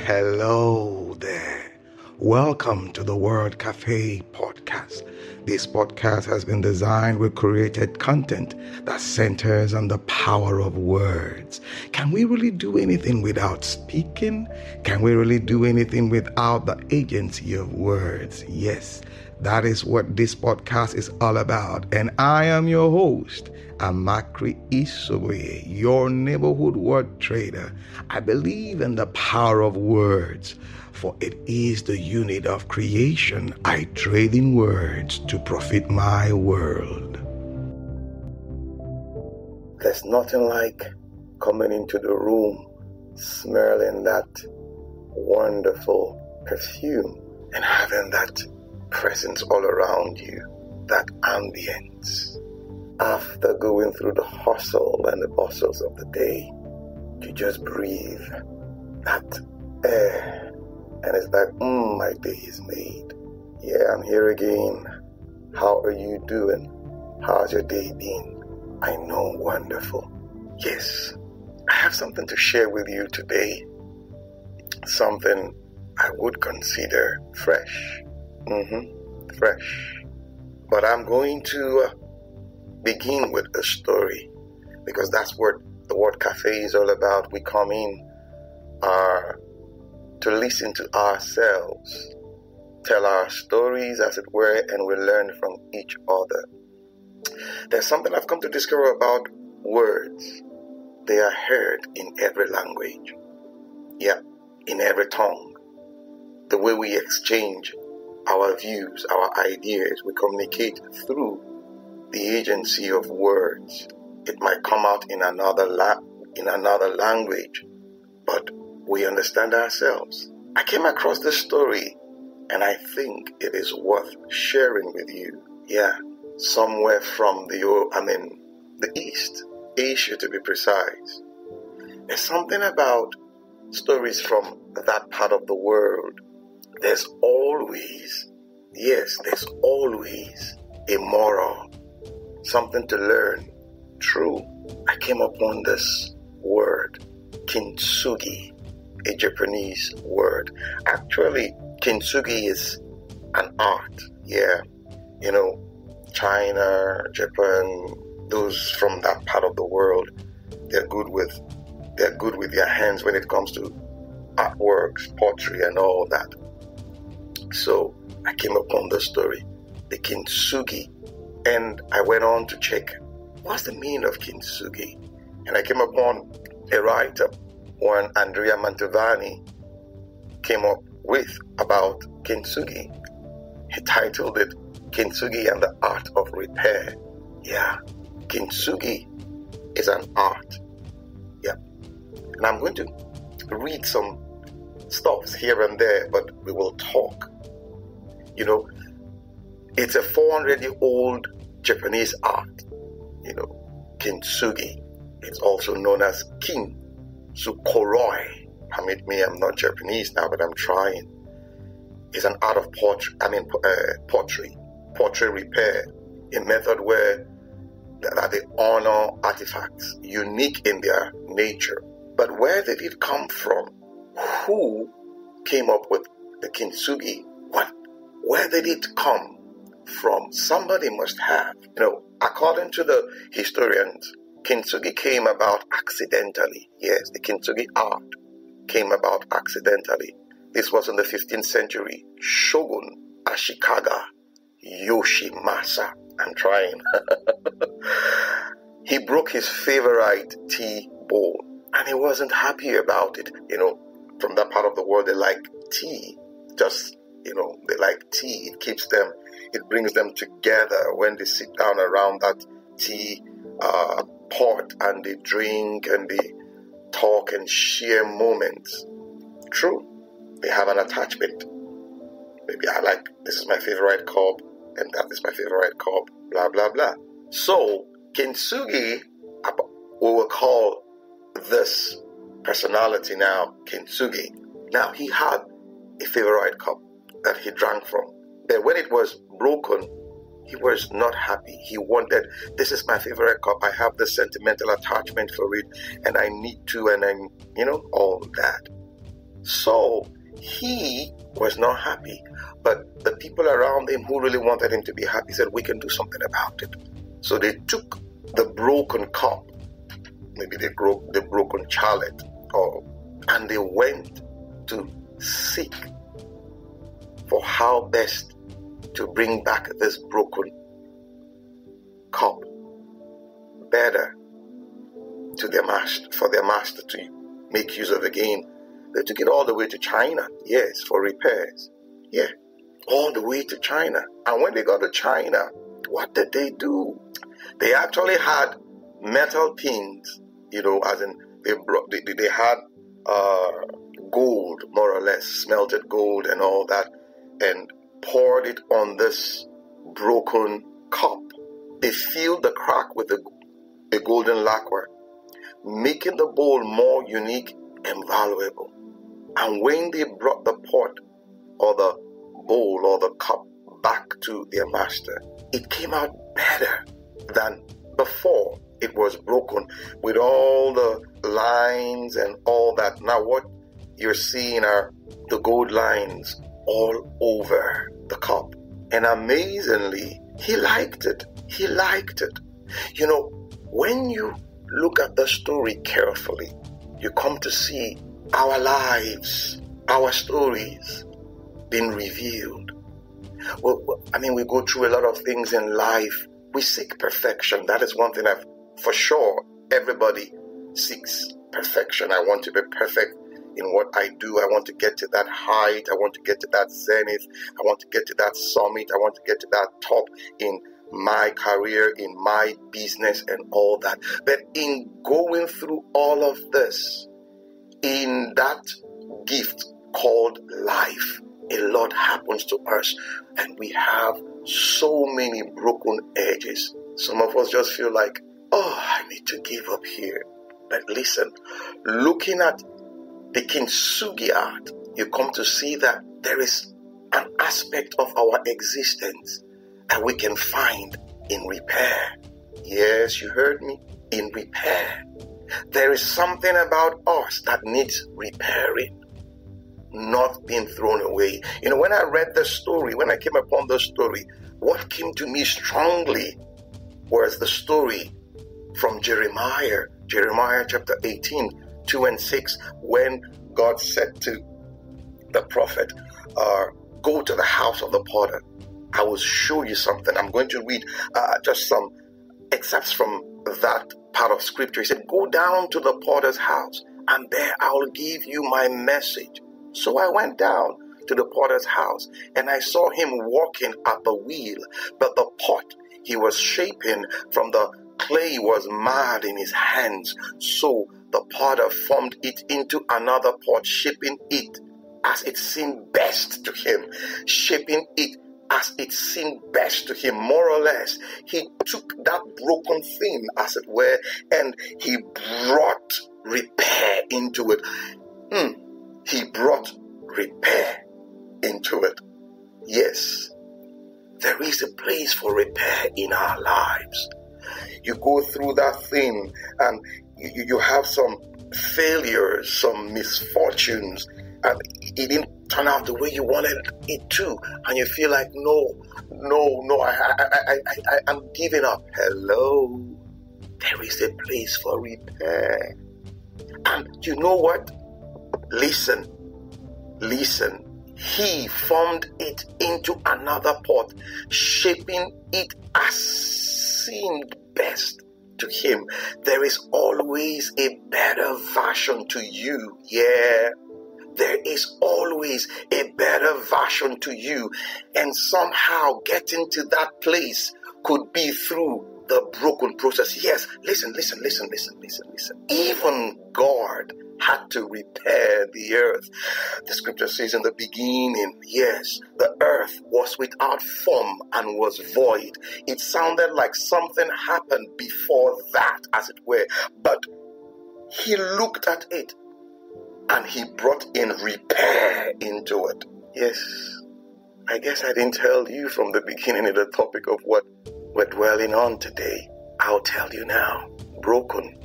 Hello there. Welcome to the Word Cafe podcast. This podcast has been designed with created content that centers on the power of words. Can we really do anything without speaking? Can we really do anything without the agency of words? Yes, that is what this podcast is all about. And I am your host, Amakri Isobe, your neighborhood word trader. I believe in the power of words, for it is the unit of creation. I trade in words to profit my world. There's nothing like coming into the room smelling that wonderful perfume and having that presence all around you, that ambience. After going through the hustle and the bustles of the day, you just breathe that air, and it's like, my day is made. Yeah, I'm here again. How are you doing? How's your day been? I know, wonderful. Yes, I have something to share with you today. Something I would consider fresh. Fresh. But I'm going to begin with a story, because that's what the Word Cafe is all about. We come in to listen to ourselves, tell our stories, as it were, and we learn from each other. There's something I've come to discover about words. They are heard in every language. Yeah, in every tongue. The way we exchange our views, our ideas, we communicate through the agency of words. It might come out in another language, but we understand ourselves. I came across this story, and I think it is worth sharing with you. Yeah, somewhere from the East, Asia to be precise. There's something about stories from that part of the world. There's always a moral, something to learn. True, I came upon this word, kintsugi, a Japanese word. Actually, kintsugi is an art. Yeah, China, Japan, those from that part of the world, they're good with their hands when it comes to artworks, pottery, and all that. So I came upon the story, the kintsugi, and I went on to check what's the meaning of kintsugi. And I came upon a writer, one Andrea Mantovani, came up with about kintsugi. He titled it Kintsugi and the Art of Repair. Yeah, kintsugi is an art. Yeah, and I'm going to read some stuff here and there, but we will talk. It's a 400-year-old Japanese art. Kintsugi. It's also known as kintsukoroi. Permit me, I'm not Japanese now, but I'm trying. It's an art of pottery repair, a method where they honor artifacts, unique in their nature. But where did it come from? Who came up with the kintsugi? Where did it come from? Somebody must have. According to the historians, kintsugi came about accidentally. Yes, the kintsugi art came about accidentally. This was in the 15th century. Shogun Ashikaga Yoshimasa. I'm trying. He broke his favorite tea bowl, and he wasn't happy about it. From that part of the world, they like tea. They like tea. It brings them together when they sit down around that tea pot and they drink and they talk and share moments. True, they have an attachment. Maybe this is my favorite cup and that is my favorite cup, blah, blah, blah. So, kintsugi, we will call this personality now kintsugi. Now, he had a favorite cup that he drank from. Then when it was broken, he was not happy. He wanted, this is my favorite cup. I have the sentimental attachment for it, and I need to, and all that. So he was not happy, but the people around him who really wanted him to be happy said, we can do something about it. So they took the broken cup, maybe the broken chalice, and they went to seek for how best to bring back this broken cup better to their master, for their master to make use of again. They took it all the way to China, yes, for repairs. Yeah, all the way to China. And when they got to China, what did they do? They actually had metal pins, as in they had gold, more or less, smelted gold and all that, and poured it on this broken cup. They filled the crack with a golden lacquer, making the bowl more unique and valuable. And when they brought the pot or the bowl or the cup back to their master, it came out better than before it was broken, with all the lines and all that. Now what you're seeing are the gold lines all over the cup. And amazingly, he liked it. He liked it. When you look at the story carefully, you come to see our lives, our stories being revealed. We go through a lot of things in life. We seek perfection. That is one thing for sure, everybody seeks perfection. I want to be perfect in what I do. I want to get to that height. I want to get to that zenith. I want to get to that summit. I want to get to that top in my career, in my business and all that. But in going through all of this, in that gift called life, a lot happens to us, and we have so many broken edges. Some of us just feel like, I need to give up here. But listen, looking at the kintsugi art, you come to see that there is an aspect of our existence that we can find in repair. Yes, you heard me, in repair. There is something about us that needs repairing, not being thrown away. When I read the story, when I came upon the story, what came to me strongly was the story from Jeremiah chapter 18, 2 and 6, when God said to the prophet, go to the house of the potter. I will show you something. I'm going to read just some excerpts from that part of scripture. He said, go down to the potter's house, and there I will give you my message. So I went down to the potter's house, and I saw him walking at the wheel, but the pot he was shaping from the clay was marred in his hands. So the potter formed it into another pot, shaping it as it seemed best to him. Shaping it as it seemed best to him, more or less. He took that broken thing, as it were, and he brought repair into it. He brought repair into it. Yes, there is a place for repair in our lives. You go through that thing and you have some failures, some misfortunes, and it didn't turn out the way you wanted it to, and you feel like, I'm giving up. Hello, there is a place for repair. And you know what? Listen. He formed it into another pot, shaping it as seemed best to him. There is always a better version to you. Yeah. There is always a better version to you. And somehow getting to that place could be through the broken process. Yes, listen. Even God had to repair the earth. The scripture says in the beginning, yes, the earth was without form and was void. It sounded like something happened before that, as it were. But he looked at it and he brought in repair into it. Yes, I guess I didn't tell you from the beginning of the topic of what we're dwelling on today. I'll tell you now. Broken,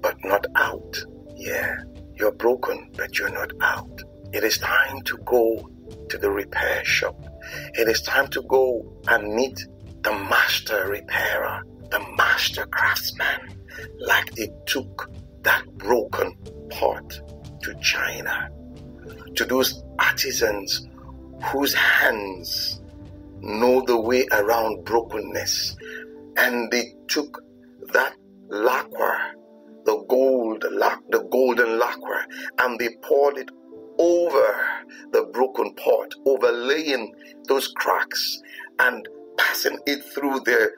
but not out. Yeah, you're broken, but you're not out. It is time to go to the repair shop. It is time to go and meet the master repairer, the master craftsman, like they took that broken pot to China, to those artisans whose hands know the way around brokenness, and they took that lacquer, the golden lacquer, and they poured it over the broken pot, overlaying those cracks and passing it through the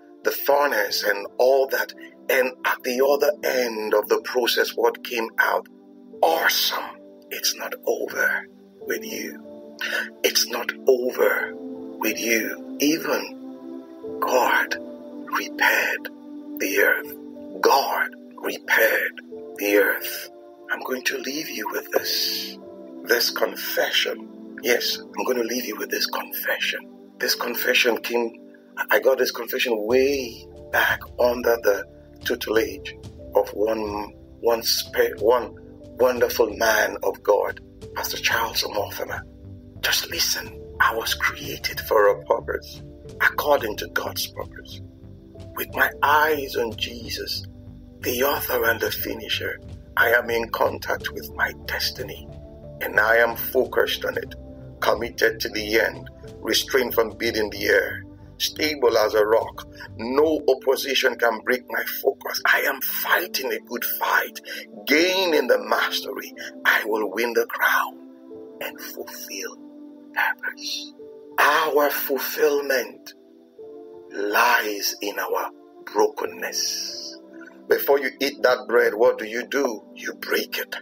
furnace and all that. And at the other end of the process, what came out? Awesome. It's not over with you. It's not over with you. Even God repaired the earth. God repaired the earth. I'm going to leave you with this confession. Yes, I'm going to leave you with this confession. This confession I got this confession way back under the tutelage of one wonderful man of God, Pastor Charles Mortimer. Just listen. I was created for a purpose, according to God's purpose. With my eyes on Jesus, the author and the finisher, I am in contact with my destiny, and I am focused on it, committed to the end, restrained from beating the air, stable as a rock. No opposition can break my focus. I am fighting a good fight, gaining the mastery. I will win the crown and fulfill purpose. Our fulfillment lies in our brokenness. Before you eat that bread, what do? You break it.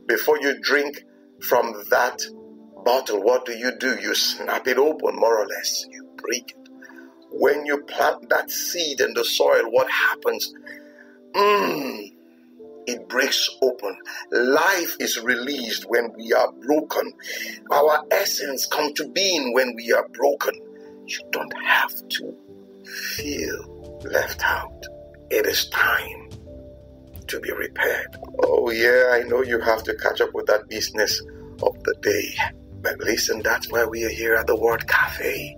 Before you drink from that bottle, what do? You snap it open, more or less. You break it. When you plant that seed in the soil, what happens? It breaks open. Life is released when we are broken. Our essence comes to being when we are broken. You don't have to feel left out. It is time to be repaired. Oh yeah, I know you have to catch up with that business of the day. But listen, that's why we are here at the Word Cafe,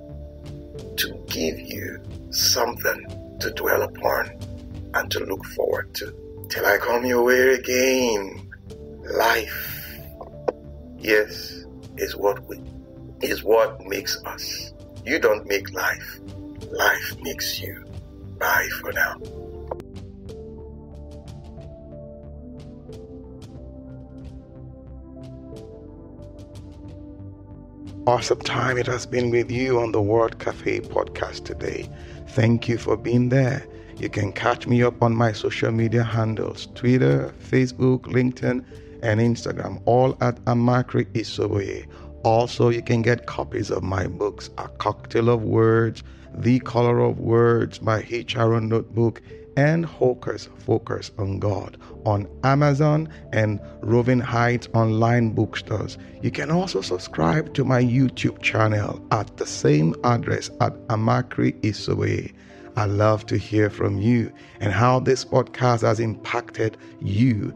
to give you something to dwell upon and to look forward to. Till I come your way again. Life, yes, is what makes us. You don't make life. Life makes you. Bye for now. Awesome time it has been with you on the Word Cafe podcast today. Thank you for being there. You can catch me up on my social media handles, Twitter, Facebook, LinkedIn, and Instagram, all at Amakri Isoboye. Also, you can get copies of my books, A Cocktail of Words, The Color of Words, my HR notebook, and Hawker's Focus on God on Amazon and Roving Heights online bookstores. You can also subscribe to my YouTube channel at the same address at Amakri Isoboye. I love to hear from you and how this podcast has impacted you.